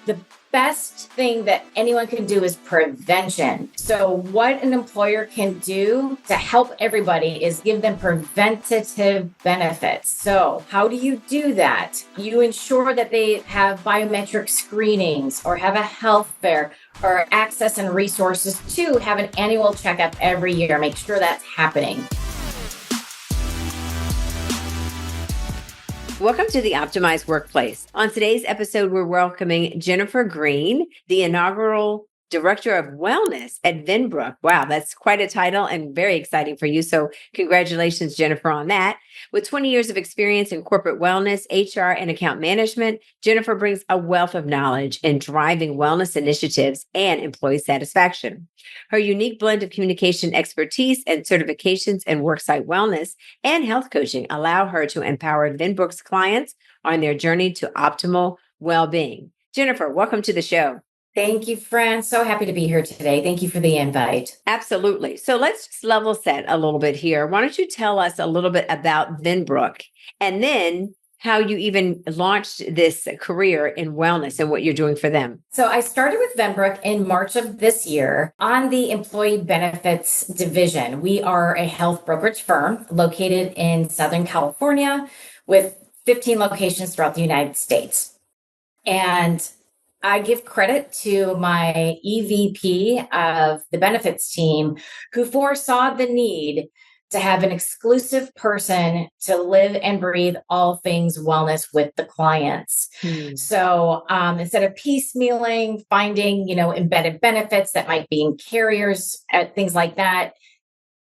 The best thing that anyone can do is prevention. So what an employer can do to help everybody is give them preventative benefits. So how do you do that? You ensure that they have biometric screenings or have a health fair or access and resources to have an annual checkup every year. Make sure that's happening. Welcome to the Optimized Workplace. On today's episode, we're welcoming Jennifer Green, the inaugural Director of Wellness at Venbrook. Wow, that's quite a title and very exciting for you. So congratulations, Jennifer, on that. With 20 years of experience in corporate wellness, HR, and account management, Jennifer brings a wealth of knowledge in driving wellness initiatives and employee satisfaction. Her unique blend of communication expertise and certifications in worksite wellness and health coaching allow her to empower Venbrook's clients on their journey to optimal well-being. Jennifer, welcome to the show. Thank you, Fran. So happy to be here today. Thank you for the invite. Absolutely. So let's just level set a little bit here. Why don't you tell us a little bit about Venbrook and then how you even launched this career in wellness and what you're doing for them? So I started with Venbrook in March of this year on the employee benefits division. We are a health brokerage firm located in Southern California with 15 locations throughout the United States. And I give credit to my EVP of the benefits team who foresaw the need to have an exclusive person to live and breathe all things wellness with the clients. So instead of piecemealing, finding, embedded benefits that might be in carriers, things like that,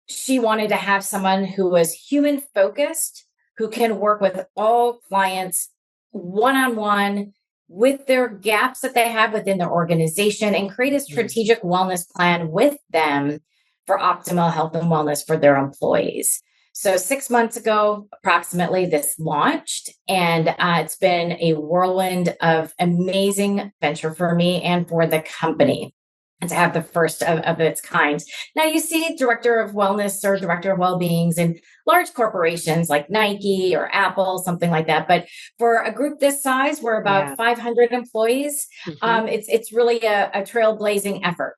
she wanted to have someone who was human focused, who can work with all clients one-on-one with their gaps that they have within their organization and create a strategic wellness plan with them for optimal health and wellness for their employees. So 6 months ago, approximately, this launched, and it's been a whirlwind of amazing venture for me and for the company. And to have the first of its kind. Now you see director of wellness or director of well-beings in large corporations like Nike or Apple, something like that. But for a group this size, we're about 500 employees. It's really a trailblazing effort.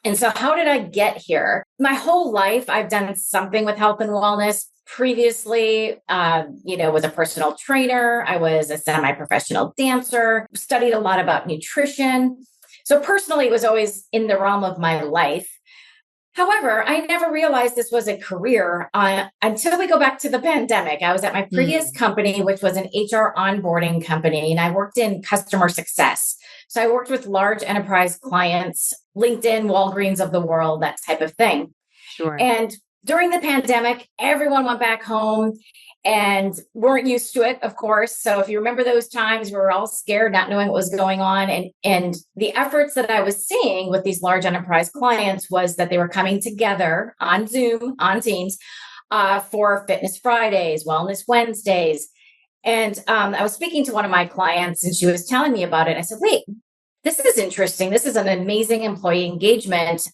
And so how did I get here? My whole life, I've done something with health and wellness. Previously, was a personal trainer. I was a semi-professional dancer, studied a lot about nutrition. So personally, it was always in the realm of my life. However, I never realized this was a career until we go back to the pandemic. I was at my previous company, which was an HR onboarding company, and I worked in customer success. So I worked with large enterprise clients, LinkedIn, Walgreens of the world, that type of thing. Sure. And during the pandemic, everyone went back home and weren't used to it, of course. So if you remember those times, we were all scared, not knowing what was going on. And the efforts that I was seeing with these large enterprise clients was that they were coming together on Zoom, on Teams, for Fitness Fridays, Wellness Wednesdays. And I was speaking to one of my clients and she was telling me about it. I said, wait, this is interesting. This is an amazing employee engagement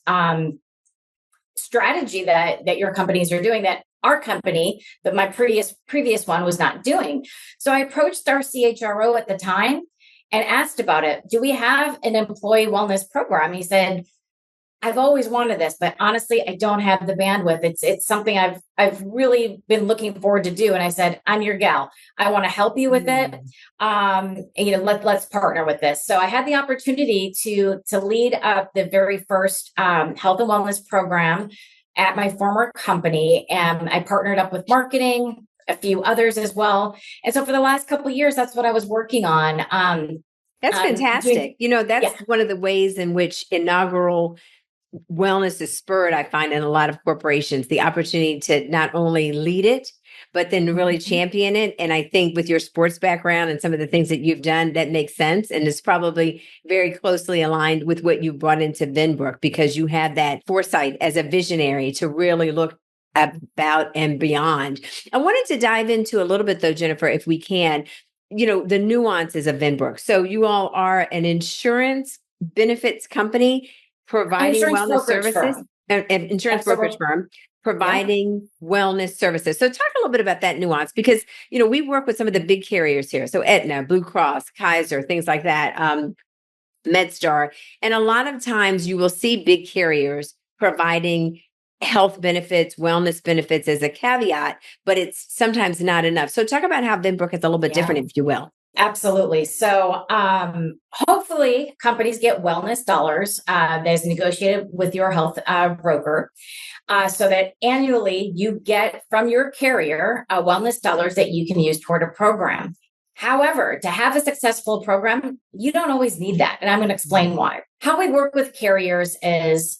strategy that your companies are doing that our company, but my previous one was not doing. So I approached our CHRO at the time and asked about it. Do we have an employee wellness program? He said, I've always wanted this, but honestly, I don't have the bandwidth. It's something I've really been looking forward to do. And I said, I'm your gal. I want to help you with it. Let's partner with this. So I had the opportunity to lead up the very first health and wellness program at my former company. And I partnered up with marketing, a few others as well. And so for the last couple of years, that's what I was working on. That's fantastic. That's one of the ways in which inaugural wellness is spurred, I find, in a lot of corporations, the opportunity to not only lead it, but then really champion it. And I think with your sports background and some of the things that you've done, that makes sense. And it's probably very closely aligned with what you brought into Venbrook, because you have that foresight as a visionary to really look about and beyond. I wanted to dive into a little bit though, Jennifer, if we can, the nuances of Venbrook. So you all are an insurance benefits company providing wellness services, an insurance brokerage firm providing wellness services. So talk a little bit about that nuance, because, we work with some of the big carriers here. So Aetna, Blue Cross, Kaiser, things like that. MedStar. And a lot of times you will see big carriers providing health benefits, wellness benefits as a caveat, but it's sometimes not enough. So talk about how Venbrook is a little bit different, if you will. Absolutely. So hopefully companies get wellness dollars that is negotiated with your health broker so that annually you get from your carrier wellness dollars that you can use toward a program. However, to have a successful program, you don't always need that. And I'm going to explain why. How we work with carriers is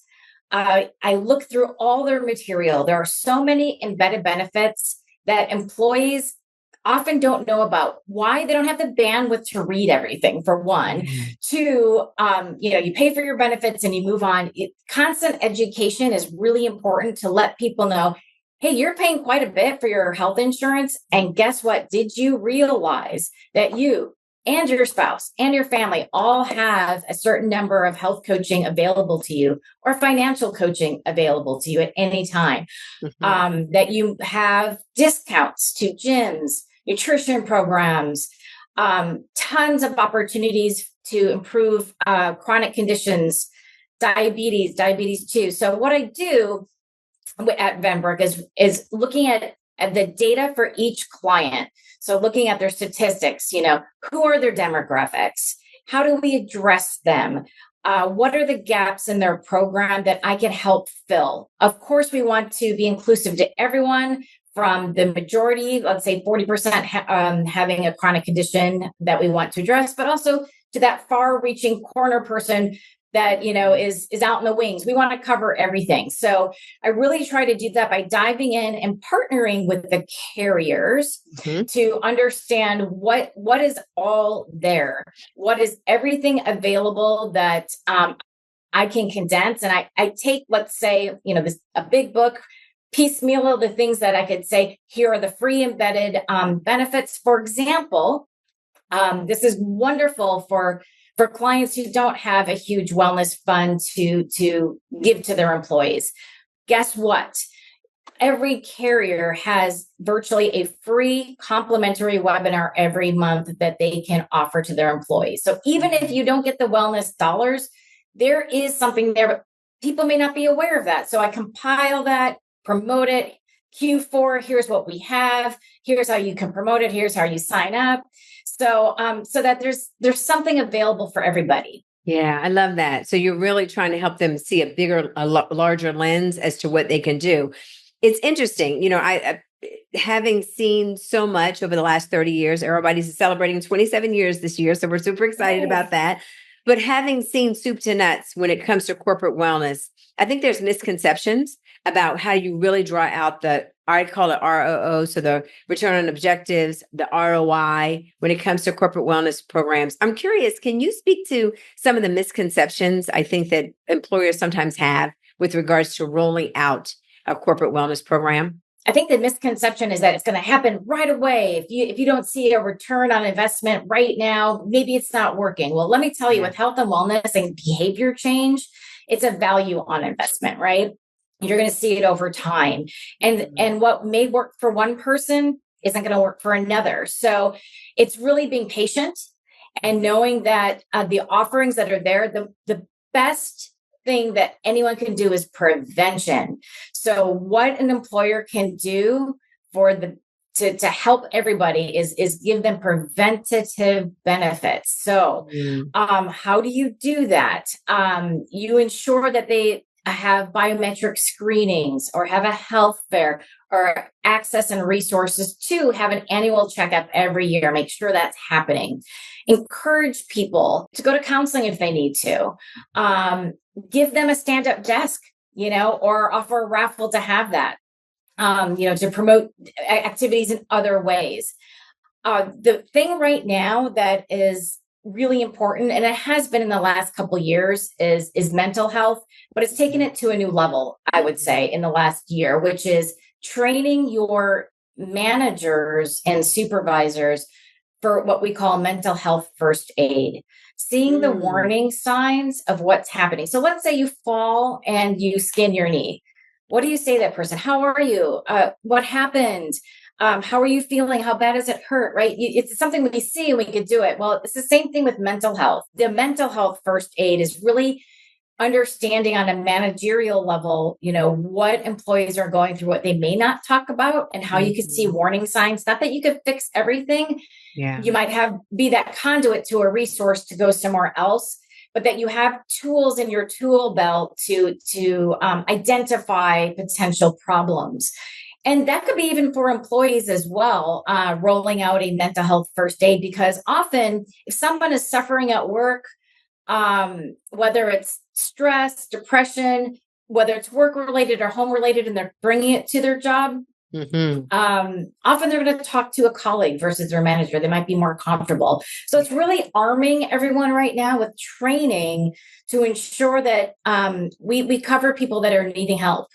I look through all their material. There are so many embedded benefits that employees often don't know about. Why? They don't have the bandwidth to read everything, for one. Two, you pay for your benefits and you move on. Constant education is really important to let people know, hey, you're paying quite a bit for your health insurance. And guess what? Did you realize that you and your spouse and your family all have a certain number of health coaching available to you or financial coaching available to you at any time? That you have discounts to gyms, nutrition programs, tons of opportunities to improve chronic conditions, diabetes too. So what I do at Venbrook is looking at the data for each client. So looking at their statistics, who are their demographics? How do we address them? What are the gaps in their program that I can help fill? Of course, we want to be inclusive to everyone, from the majority, let's say 40% having a chronic condition that we want to address, but also to that far-reaching corner person that is out in the wings. We want to cover everything. So I really try to do that by diving in and partnering with the carriers to understand what is all there. What is everything available that I can condense? And I take, let's say, a big book, piecemeal of the things that I could say, here are the free embedded benefits. For example, this is wonderful for clients who don't have a huge wellness fund to give to their employees. Guess what? Every carrier has virtually a free complimentary webinar every month that they can offer to their employees. So even if you don't get the wellness dollars, there is something there, but people may not be aware of that. So I compile that, promote it. Q4, here's what we have. Here's how you can promote it. Here's how you sign up. So that there's something available for everybody. Yeah, I love that. So you're really trying to help them see a larger lens as to what they can do. It's interesting. I having seen so much over the last 30 years, everybody's celebrating 27 years this year. So we're super excited about that. But having seen soup to nuts when it comes to corporate wellness, I think there's misconceptions about how you really draw out I call it ROO, so the return on objectives, the ROI, when it comes to corporate wellness programs. I'm curious, can you speak to some of the misconceptions I think that employers sometimes have with regards to rolling out a corporate wellness program? I think the misconception is that it's going to happen right away. If you don't see a return on investment right now, maybe it's not working. Well, let me tell you, with health and wellness and behavior change, it's a value on investment, right? You're going to see it over time. And what may work for one person isn't going to work for another. So it's really being patient and knowing that the offerings that are there, the best thing that anyone can do is prevention. So what an employer can do to help everybody is give them preventative benefits. So how do you do that? You ensure that they have biometric screenings or have a health fair or access and resources to have an annual checkup every year. Make sure that's happening. Encourage people to go to counseling if they need to. Give them a stand-up desk, or offer a raffle to have that, to promote activities in other ways. The thing right now that is really important, and it has been in the last couple of years, is mental health, but it's taken it to a new level, I would say, in the last year, which is training your managers and supervisors for what we call mental health first aid, seeing the warning signs of what's happening. So let's say you fall and you skin your knee. What do you say to that person? How are you? What happened? How are you feeling? How bad does it hurt? Right? It's something we see and we could do it. Well, it's the same thing with mental health. The mental health first aid is really understanding on a managerial level, what employees are going through, what they may not talk about, and how you could see warning signs. Not that you could fix everything. Yeah. You might be that conduit to a resource to go somewhere else, but that you have tools in your tool belt to identify potential problems. And that could be even for employees as well, rolling out a mental health first aid, because often if someone is suffering at work, whether it's stress, depression, whether it's work related or home related, and they're bringing it to their job, often they're going to talk to a colleague versus their manager. They might be more comfortable. So it's really arming everyone right now with training to ensure that we cover people that are needing help.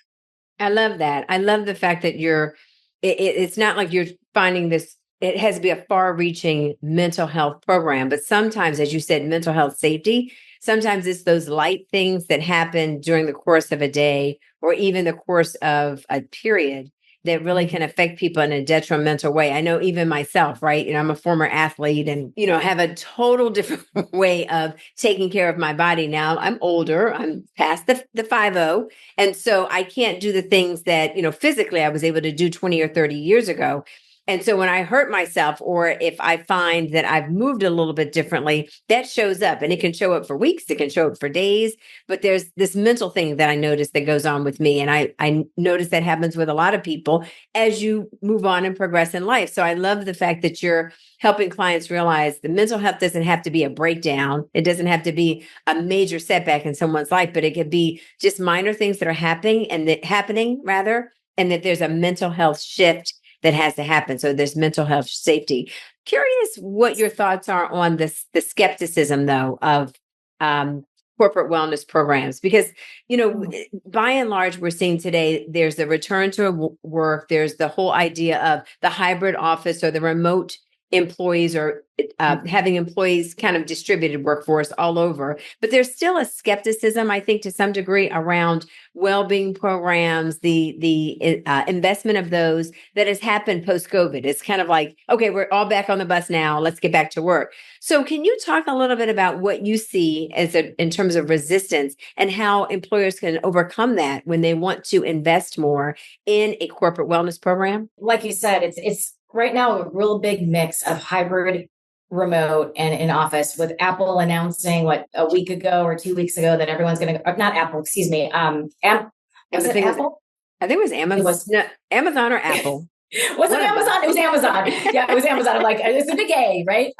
I love that. I love the fact that it's not like you're finding this, it has to be a far-reaching mental health program, but sometimes, as you said, mental health safety, sometimes it's those light things that happen during the course of a day or even the course of a period that really can affect people in a detrimental way. I know even myself, right? I'm a former athlete and, have a total different way of taking care of my body now. I'm older, I'm past the 50. And so I can't do the things that, physically I was able to do 20 or 30 years ago. And so when I hurt myself, or if I find that I've moved a little bit differently, that shows up, and it can show up for weeks. It can show up for days, but there's this mental thing that I notice that goes on with me. And I notice that happens with a lot of people as you move on and progress in life. So I love the fact that you're helping clients realize the mental health doesn't have to be a breakdown. It doesn't have to be a major setback in someone's life, but it could be just minor things that are happening, and that there's a mental health shift that has to happen. So there's mental health safety. Curious what your thoughts are on this, the skepticism though of corporate wellness programs, because, by and large, we're seeing today, there's the return to work. There's the whole idea of the hybrid office or the remote employees, or having employees kind of distributed workforce all over. But there's still a skepticism, I think, to some degree around well-being programs, the investment of those that has happened post-COVID. It's kind of like, okay, we're all back on the bus now. Let's get back to work. So can you talk a little bit about what you see in terms of resistance and how employers can overcome that when they want to invest more in a corporate wellness program? Like you said, it's right now a real big mix of hybrid, remote, and in office, with Apple announcing a week ago or 2 weeks ago that everyone's going to, not Apple, excuse me. Was it Apple? I think it was Amazon. Amazon or Apple. Was it Amazon? It was Amazon. Yeah, it was Amazon. I'm like, it's a big A, right?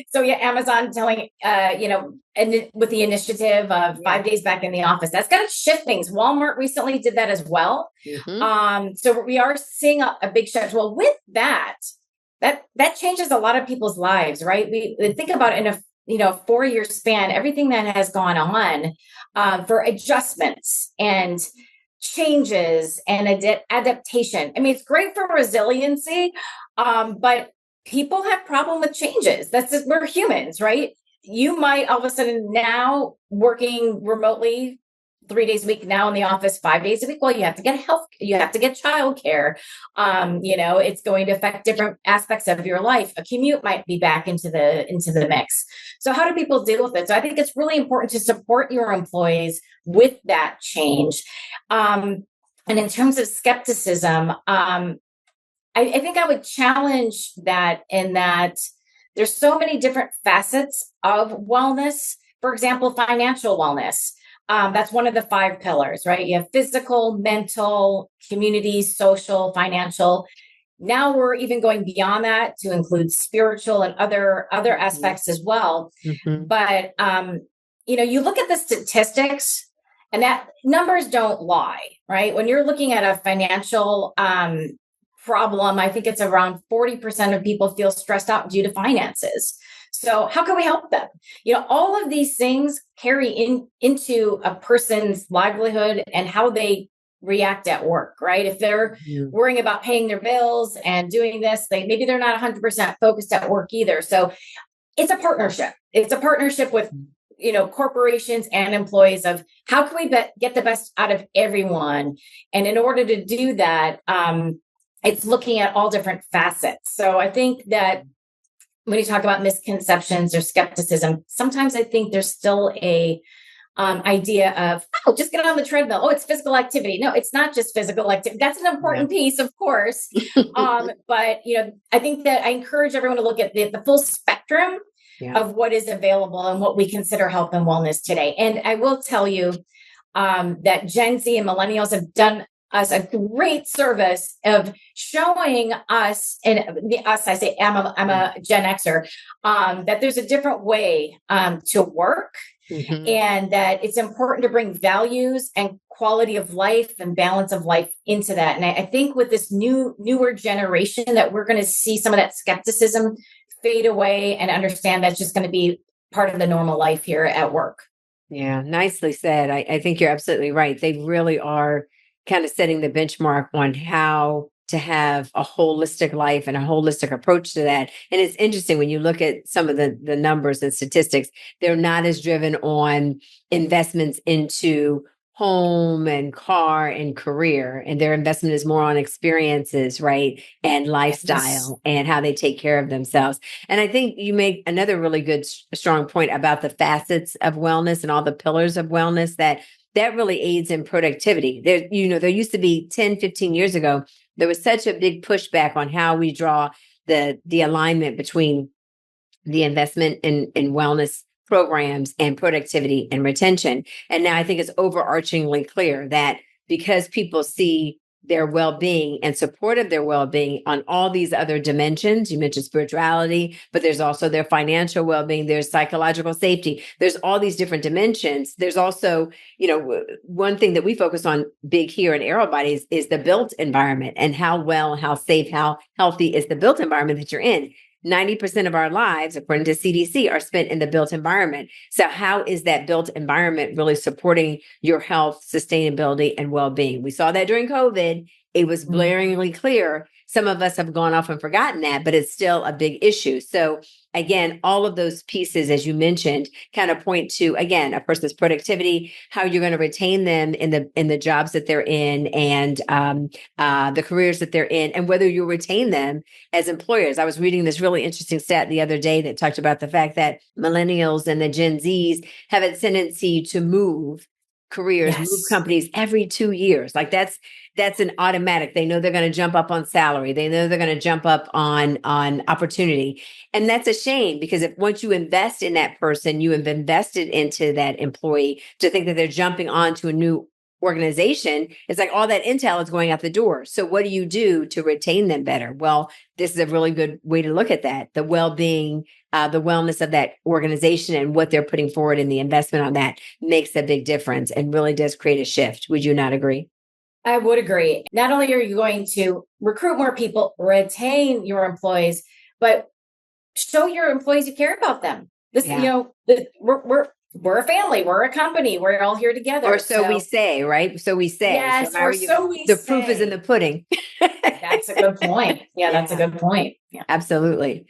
So yeah, Amazon telling, and with the initiative of 5 days back in the office, that's going to shift things. Walmart recently did that as well. So we are seeing a big shift. Well, with that changes a lot of people's lives, right? We think about in a 4-year span, everything that has gone on for adjustments and changes and adaptation. I mean, it's great for resiliency, but people have problem with changes. We're humans, right? You might all of a sudden now working remotely 3 days a week, now in the office 5 days a week. Well, you have to get you have to get childcare. It's going to affect different aspects of your life. A commute might be back into the mix. So how do people deal with it? So I think it's really important to support your employees with that change. And in terms of skepticism, I think I would challenge that in that there's so many different facets of wellness. For example, financial wellness. That's one of the 5 pillars, right? You have physical, mental, community, social, financial. Now we're even going beyond that to include spiritual and other aspects as well. But, you look at the statistics and that numbers don't lie, right? When you're looking at a financial problem, I think it's around 40% of people feel stressed out due to finances. So how can we help them? All of these things carry into a person's livelihood and how they react at work, right? If they're worrying about paying their bills and doing this, maybe they're not 100% focused at work either. So it's a partnership. It's a partnership with, corporations and employees of how can we get the best out of everyone? And in order to do that, it's looking at all different facets. So I think that when you talk about misconceptions or skepticism, sometimes I think there's still a idea of, oh, just get on the treadmill. Oh, it's physical activity. No, it's not just physical activity. That's an important piece, of course. But, I think that I encourage everyone to look at the full spectrum of what is available and what we consider health and wellness today. And I will tell you that Gen Z and millennials have done us a great service of showing us, I say I'm a Gen Xer, that there's a different way to work, and that it's important to bring values and quality of life and balance of life into that. And I think with this newer generation that we're going to see some of that skepticism fade away and understand that's just going to be part of the normal life here at work. Yeah, nicely said. I think you're absolutely right. They really are kind of setting the benchmark on how to have a holistic life and a holistic approach to that. And it's interesting when you look at some of the numbers and statistics, they're not as driven on investments into home and car and career, and their investment is more on experiences, right? And lifestyle and how they take care of themselves. And I think you make another really good, strong point about the facets of wellness and all the pillars of wellness that really aids in productivity. There used to be 10, 15 years ago, there was such a big pushback on how we draw the alignment between the investment in wellness programs and productivity and retention. And now I think it's overarchingly clear that because people see their well-being and support of their well-being on all these other dimensions. You mentioned spirituality, but there's also their financial well-being. There's psychological safety. There's all these different dimensions. There's also, one thing that we focus on big here in Aero Bodies is the built environment and how well, how safe, how healthy is the built environment that you're in. 90% of our lives, according to CDC, are spent in the built environment. So how is that built environment really supporting your health, sustainability, and well-being? We saw that during COVID. It was blaringly clear. Some of us have gone off and forgotten that, but it's still a big issue. So again, all of those pieces, as you mentioned, kind of point to, again, a person's productivity, how you're going to retain them in the jobs that they're in, and the careers that they're in, and whether you retain them as employers. I was reading this really interesting stat the other day that talked about the fact that millennials and the Gen Zs have a tendency to move careers, move companies every 2 years. Like that's an automatic. They know they're going to jump up on salary. They know they're going to jump up on opportunity. And that's a shame, because if once you invest in that person, you have invested into that employee, to think that they're jumping onto a new organization, it's like all that intel is going out the door. So what do you do to retain them better? Well, this is a really good way to look at that. The well-being, the wellness of that organization and what they're putting forward in the investment on that makes a big difference and really does create a shift. Would you not agree? I would agree. Not only are you going to recruit more people, retain your employees, but show your employees you care about them. We're a family. We're a company. We're all here together. Or so we say, right? So we say. Yes, the proof is in the pudding. That's a good point. Yeah, that's a good point. Yeah. Absolutely.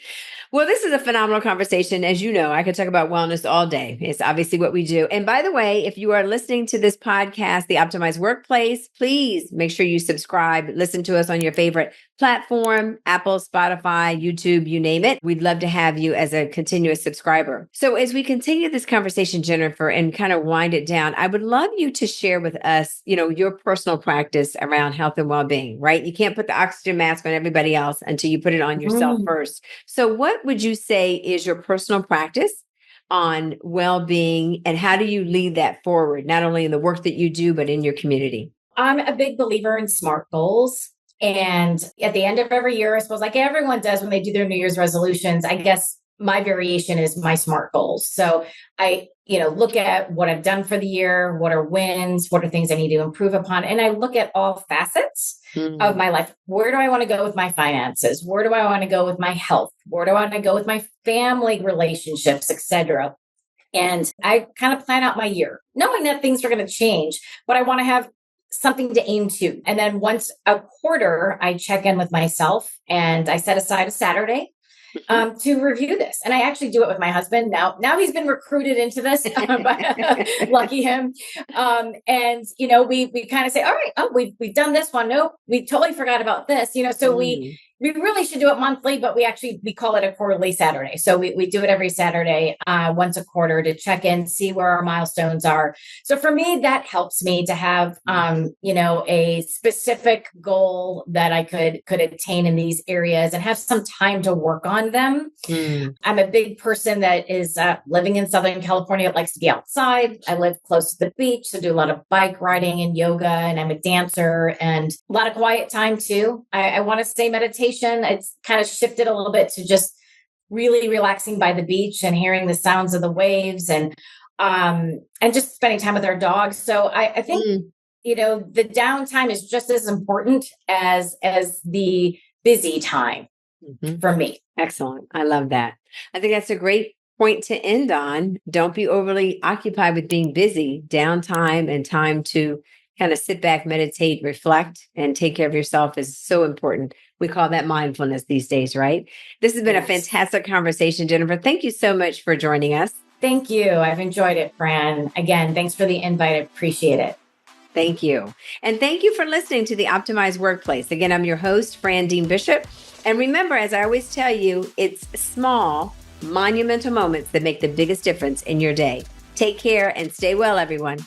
Well, this is a phenomenal conversation. As you know, I could talk about wellness all day. It's obviously what we do. And by the way, if you are listening to this podcast, The Optimized Workplace, please make sure you subscribe, listen to us on your favorite platform, Apple, Spotify, YouTube, you name it. We'd love to have you as a continuous subscriber. So as we continue this conversation, Jennifer, and kind of wind it down, I would love you to share with us, your personal practice around health and well-being, right? You can't put the oxygen mask on everybody else until you put it on yourself first. So what would you say is your personal practice on well-being, and how do you lead that forward, not only in the work that you do, but in your community? I'm a big believer in SMART goals. And at the end of every year, I suppose, like everyone does when they do their New Year's resolutions, I guess my variation is my SMART goals. So I, look at what I've done for the year, what are wins, what are things I need to improve upon. And I look at all facets of my life. Where do I want to go with my finances? Where do I want to go with my health? Where do I want to go with my family relationships, etc.? And I kind of plan out my year, knowing that things are going to change, but I want to have something to aim to. And then once a quarter, I check in with myself and I set aside a Saturday to review this. And I actually do it with my husband now. Now he's been recruited into this, lucky him. And we kind of say, all right, oh, we've done this one. Nope, we totally forgot about this. So we really should do it monthly, but we call it a quarterly Saturday. So we do it every Saturday, once a quarter, to check in, see where our milestones are. So for me, that helps me to have, a specific goal that I could attain in these areas and have some time to work on them. I'm a big person that is living in Southern California, that likes to be outside. I live close to the beach, so do a lot of bike riding and yoga, and I'm a dancer and a lot of quiet time too. I want to say meditation. It's kind of shifted a little bit to just really relaxing by the beach and hearing the sounds of the waves and just spending time with our dogs. So I think, the downtime is just as important as the busy time for me. Excellent. I love that. I think that's a great point to end on. Don't be overly occupied with being busy. Downtime and time to kind of sit back, meditate, reflect, and take care of yourself is so important. We call that mindfulness these days, right? This has been a fantastic conversation, Jennifer. Thank you so much for joining us. Thank you. I've enjoyed it, Fran. Again, thanks for the invite. I appreciate it. Thank you. And thank you for listening to the Optimized Workplace. Again, I'm your host, Fran Dean Bishop. And remember, as I always tell you, it's small, monumental moments that make the biggest difference in your day. Take care and stay well, everyone.